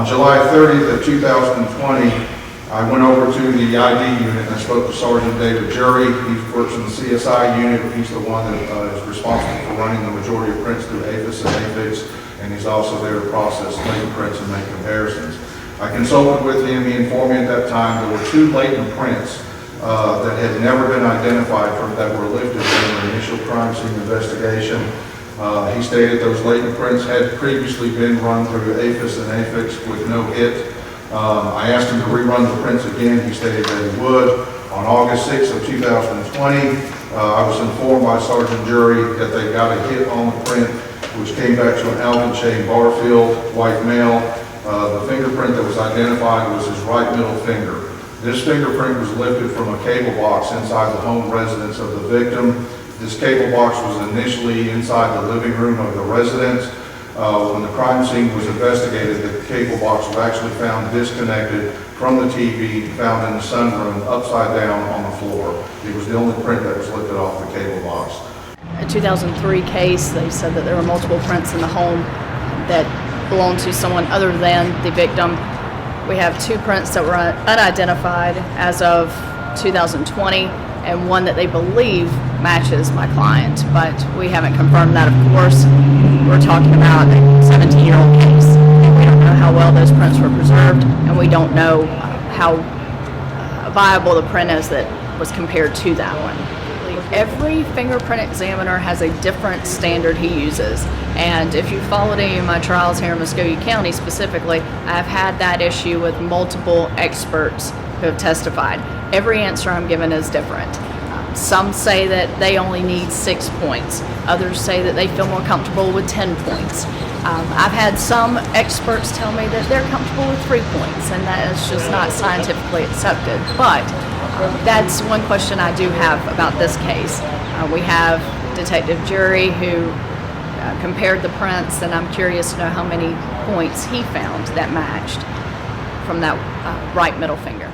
On July 30th of 2020, I went over to the ID unit and I spoke to Sergeant David Jury. He works in the CSI unit. He's the one that is responsible for running the majority of prints through APHIS and AFIX, and he's also there to process latent prints and make comparisons. I consulted with him. He informed me at that time there were 2 latent prints that had never been identified that were lifted during the initial crime scene investigation. He stated those latent prints had previously been run through APHIS and AFIX with no hit. I asked him to rerun the prints again. He stated that he would. On August 6th of 2020, I was informed by Sergeant Jury that they got a hit on the print, which came back to an Alvin Shane Barfield, white male. The fingerprint that was identified was his right middle finger. This fingerprint was lifted from a cable box inside the home residence of the victim. This cable box was initially inside the living room of the residence. When the crime scene was investigated, the cable box was actually found disconnected from the TV found in the sunroom upside down on the floor. It was the only print that was lifted off the cable box. A 2003 case, they said that there were multiple prints in the home that belonged to someone other than the victim. We have 2 prints that were unidentified as of 2020 and one that they believe matches my client, but we haven't confirmed that, of course. We're talking about a 17-year-old case. We don't know how well those prints were preserved, and we don't know how viable the print is that was compared to that one. Every fingerprint examiner has a different standard he uses, and if you followed any of my trials here in Muskogee County specifically, I've had that issue with multiple experts who have testified. Every answer I'm given is different. Some say that they only need 6 points. Others say that they feel more comfortable with 10 points. I've had some experts tell me that they're comfortable with 3 points, and that is just not scientifically accepted. But that's one question I do have about this case. We have Detective Jury who compared the prints, and I'm curious to know how many points he found that matched from that right middle finger.